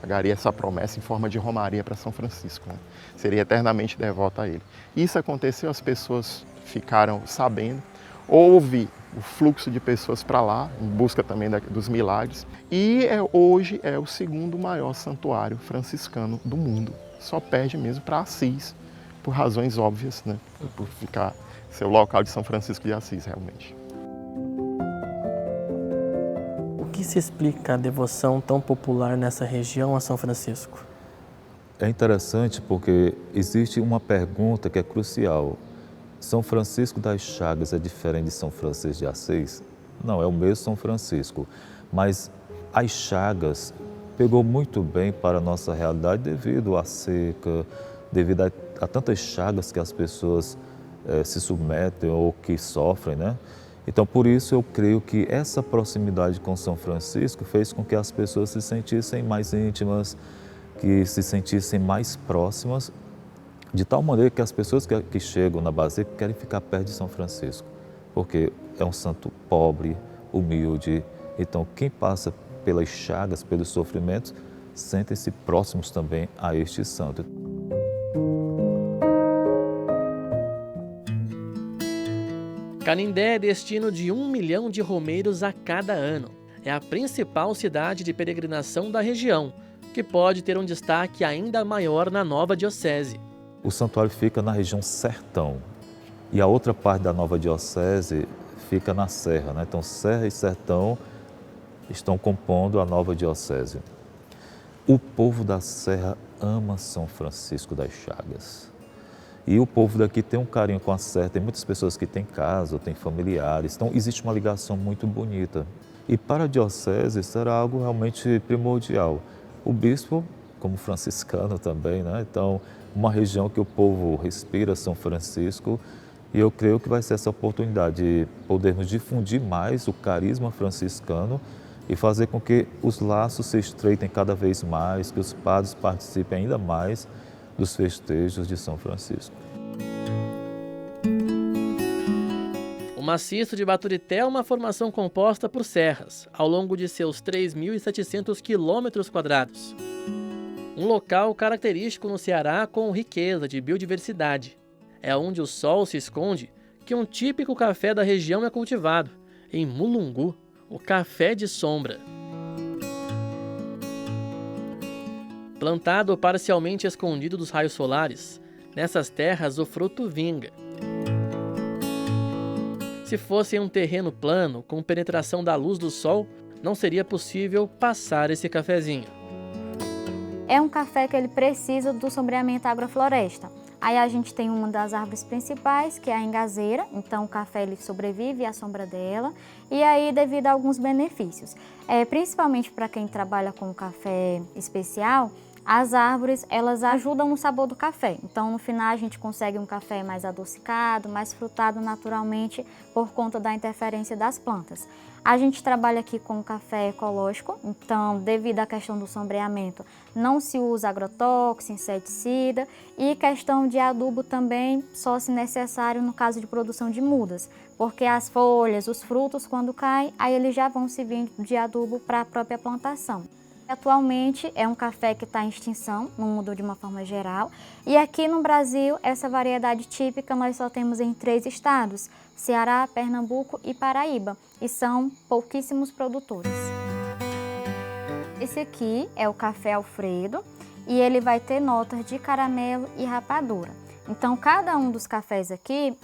pagaria essa promessa em forma de romaria para São Francisco, né? Seria eternamente devoto a ele. Isso aconteceu, as pessoas ficaram sabendo, houve o fluxo de pessoas para lá, em busca também dos milagres, e hoje é o segundo maior santuário franciscano do mundo. Só perde mesmo para Assis, por razões óbvias, né? Por ser o local de São Francisco de Assis, realmente. O que se explica a devoção tão popular nessa região a São Francisco? É interessante porque existe uma pergunta que é crucial. São Francisco das Chagas é diferente de São Francisco de Assis? Não, é o mesmo São Francisco, mas as Chagas pegou muito bem para a nossa realidade devido à seca, devido a tantas chagas que as pessoas se submetem ou que sofrem, né? Então, por isso, eu creio que essa proximidade com São Francisco fez com que as pessoas se sentissem mais íntimas, que se sentissem mais próximas, de tal maneira que as pessoas que chegam na Basílica querem ficar perto de São Francisco, porque é um santo pobre, humilde. Então, quem passa pelas chagas, pelos sofrimentos, sentem-se próximos também a este santo. Canindé é destino de 1 milhão de romeiros a cada ano. É a principal cidade de peregrinação da região, que pode ter um destaque ainda maior na nova diocese. O santuário fica na região sertão e a outra parte da nova diocese fica na serra, né? Então, serra e sertão estão compondo a nova diocese. O povo da serra ama São Francisco das Chagas. E o povo daqui tem um carinho com a serra, tem muitas pessoas que têm casa, têm familiares, então existe uma ligação muito bonita. E para a diocese será algo realmente primordial. O bispo, como franciscano também, né? Então, uma região que o povo respira São Francisco, e eu creio que vai ser essa oportunidade de podermos difundir mais o carisma franciscano e fazer com que os laços se estreitem cada vez mais, que os padres participem ainda mais dos festejos de São Francisco. O maciço de Baturité é uma formação composta por serras, ao longo de seus 3.700 quilômetros quadrados. Um local característico no Ceará com riqueza de biodiversidade. É onde o sol se esconde que um típico café da região é cultivado, em Mulungu, o café de sombra. Plantado parcialmente escondido dos raios solares, nessas terras o fruto vinga. Se fosse em um terreno plano, com penetração da luz do sol, não seria possível passar esse cafezinho. É um café que ele precisa do sombreamento agrofloresta. Aí a gente tem uma das árvores principais, que é a engazeira, então o café ele sobrevive à sombra dela, e aí devido a alguns benefícios. Principalmente para quem trabalha com café especial, as árvores elas ajudam no sabor do café, então no final a gente consegue um café mais adocicado, mais frutado naturalmente por conta da interferência das plantas. A gente trabalha aqui com café ecológico, então devido à questão do sombreamento não se usa agrotóxico, inseticida e questão de adubo também só se necessário no caso de produção de mudas, porque as folhas, os frutos quando caem, aí eles já vão servir de adubo para a própria plantação. Atualmente é um café que está em extinção no mundo de uma forma geral e aqui no Brasil essa variedade típica nós só temos em 3 estados, Ceará, Pernambuco e Paraíba, e são pouquíssimos produtores. Esse aqui é o café Alfredo e ele vai ter notas de caramelo e rapadura. Então, cada um dos cafés aqui,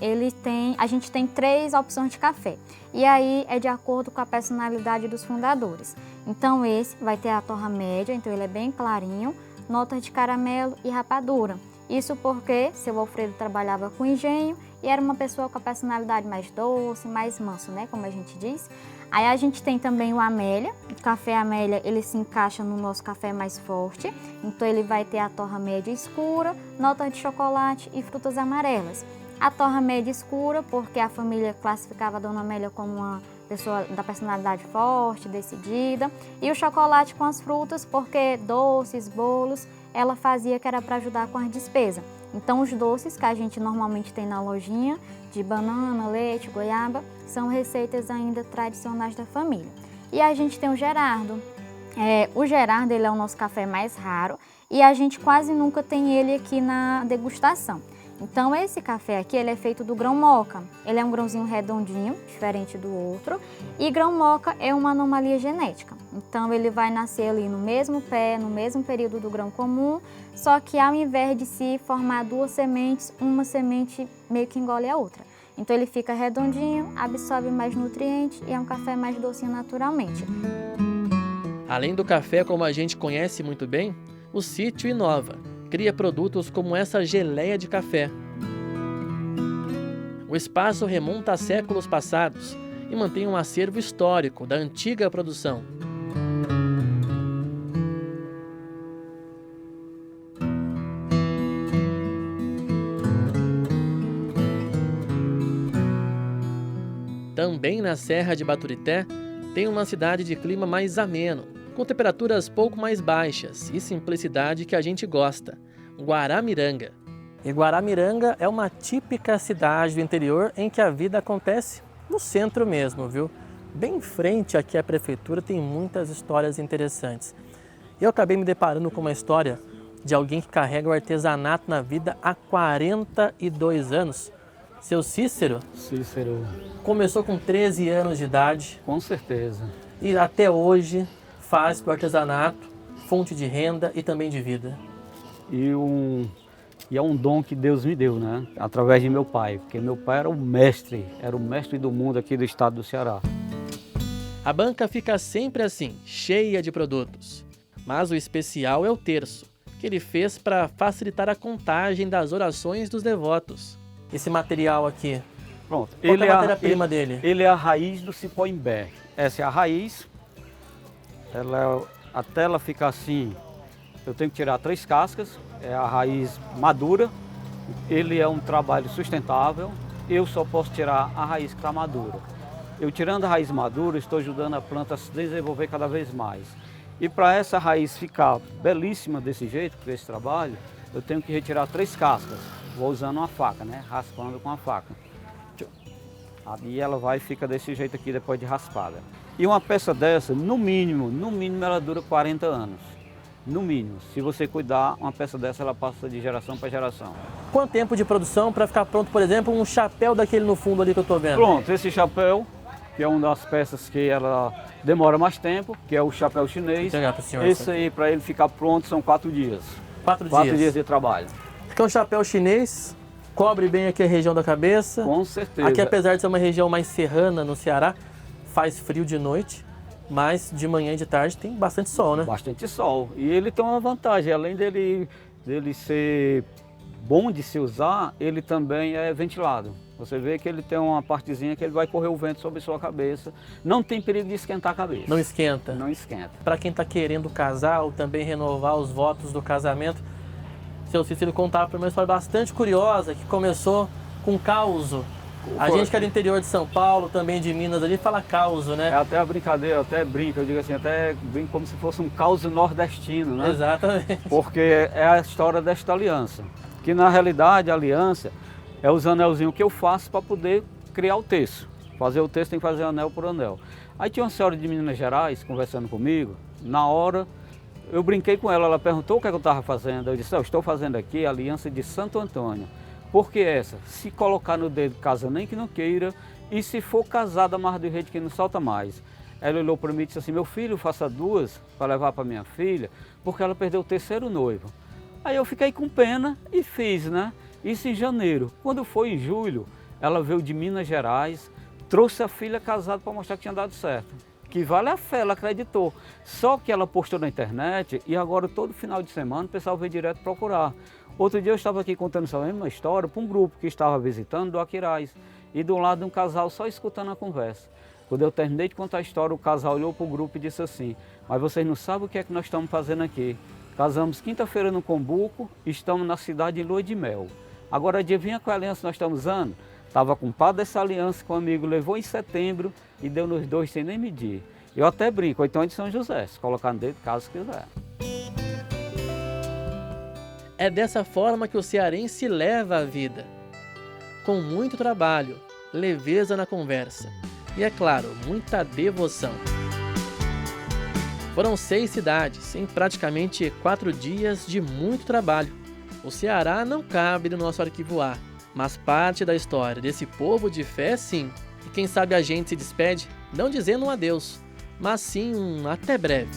a gente tem 3 opções de café. E aí é de acordo com a personalidade dos fundadores. Então, esse vai ter a torra média, então ele é bem clarinho, notas de caramelo e rapadura. Isso porque seu Alfredo trabalhava com engenho e era uma pessoa com a personalidade mais doce, mais manso, né, como a gente diz. Aí a gente tem também o Amélia. O café Amélia, ele se encaixa no nosso café mais forte. Então ele vai ter a torra média escura, notas de chocolate e frutas amarelas. A torra média escura, porque a família classificava a Dona Amélia como uma pessoa da personalidade forte, decidida. E o chocolate com as frutas, porque doces, bolos, ela fazia que era para ajudar com as despesas. Então os doces que a gente normalmente tem na lojinha, de banana, leite, goiaba, são receitas ainda tradicionais da família. E a gente tem o Gerardo. O Gerardo ele é o nosso café mais raro e a gente quase nunca tem ele aqui na degustação. Então esse café aqui ele é feito do grão moca. Ele é um grãozinho redondinho, diferente do outro. E grão moca é uma anomalia genética. Então ele vai nascer ali no mesmo pé, no mesmo período do grão comum, só que ao invés de se formar 2 sementes, uma semente meio que engole a outra. Então ele fica redondinho, absorve mais nutrientes e é um café mais docinho naturalmente. Além do café como a gente conhece muito bem, o sítio inova. Cria produtos como essa geleia de café. O espaço remonta a séculos passados e mantém um acervo histórico da antiga produção. Também na Serra de Baturité tem uma cidade de clima mais ameno, com temperaturas pouco mais baixas e simplicidade que a gente gosta, Guaramiranga. E Guaramiranga é uma típica cidade do interior em que a vida acontece no centro mesmo, viu? Bem em frente aqui à prefeitura tem muitas histórias interessantes. Eu acabei me deparando com uma história de alguém que carrega o artesanato na vida há 42 anos. Seu Cícero? Cícero. Começou com 13 anos de idade. Com certeza. E até hoje faz do artesanato fonte de renda e também de vida. E é um dom que Deus me deu, né? Através de meu pai, porque meu pai era o mestre do mundo aqui do estado do Ceará. A banca fica sempre assim, cheia de produtos. Mas o especial é o terço, que ele fez para facilitar a contagem das orações dos devotos. Esse material aqui, pronto. Qual é a matéria-prima dele? Ele é a raiz do cipó-imbé. Essa é a raiz. Até ela ficar assim, eu tenho que tirar 3 cascas, é a raiz madura. Ele é um trabalho sustentável, eu só posso tirar a raiz que está madura. Eu tirando a raiz madura, estou ajudando a planta a se desenvolver cada vez mais. E para essa raiz ficar belíssima desse jeito, com esse trabalho, eu tenho que retirar 3 cascas. Vou usando uma faca, né? Raspando com a faca. Aí ela vai e fica desse jeito aqui depois de raspada. E uma peça dessa, no mínimo ela dura 40 anos. No mínimo. Se você cuidar, uma peça dessa ela passa de geração para geração. Quanto tempo de produção para ficar pronto, por exemplo, um chapéu daquele no fundo ali que eu estou vendo? Pronto, esse chapéu que é uma das peças que ela demora mais tempo, que é o chapéu chinês. Esse aí, para ele ficar pronto, são 4 dias. 4 dias de trabalho. Fica um chapéu chinês, cobre bem aqui a região da cabeça. Com certeza. Aqui, apesar de ser uma região mais serrana no Ceará, faz frio de noite, mas de manhã e de tarde tem bastante sol, né? Bastante sol. E ele tem uma vantagem, além dele ser bom de se usar, ele também é ventilado. Você vê que ele tem uma partezinha que ele vai correr o vento sobre a sua cabeça. Não tem perigo de esquentar a cabeça. Não esquenta? Não esquenta. Para quem está querendo casar ou também renovar os votos do casamento, seu Cícero contava para mim uma história bastante curiosa, que começou com causo. A gente que é do interior de São Paulo, também de Minas, ali fala causo, né? É até a brincadeira, eu até brinco, eu digo assim, até brinco como se fosse um causo nordestino, né? Exatamente. Porque é a história desta aliança. Que na realidade a aliança é os anelzinhos que eu faço para poder criar o terço. Fazer o terço tem que fazer anel por anel. Aí tinha uma senhora de Minas Gerais conversando comigo, na hora eu brinquei com ela, ela perguntou o que eu estava fazendo. Eu disse, eu estou fazendo aqui a aliança de Santo Antônio. Por que essa? Se colocar no dedo, casa nem que não queira, e se for casada, amarra do jeito que não solta mais. Ela olhou para mim e disse assim, meu filho, faça 2 para levar para minha filha, porque ela perdeu o 3º noivo. Aí eu fiquei com pena e fiz, né? Isso em janeiro. Quando foi em julho, ela veio de Minas Gerais, trouxe a filha casada para mostrar que tinha dado certo. Que vale a fé, ela acreditou. Só que ela postou na internet e agora todo final de semana o pessoal veio direto procurar. Outro dia eu estava aqui contando essa mesma história para um grupo que estava visitando do Aquiraz. E do lado de um casal só escutando a conversa. Quando eu terminei de contar a história, o casal olhou para o grupo e disse assim, mas vocês não sabem o que é que nós estamos fazendo aqui. Casamos quinta-feira no Combuco e estamos na cidade em lua de mel. Agora adivinha qual aliança nós estamos usando? Estava com o par dessa aliança que um amigo levou em setembro e deu nos 2 sem nem medir. Eu até brinco, ou então é de São José, se colocar no dedo, caso quiser. É dessa forma que o cearense leva a vida. Com muito trabalho, leveza na conversa e, é claro, muita devoção. Foram 6 cidades em praticamente 4 dias de muito trabalho. O Ceará não cabe no nosso arquivo A, mas parte da história desse povo de fé, sim. E quem sabe a gente se despede, não dizendo um adeus, mas sim um até breve.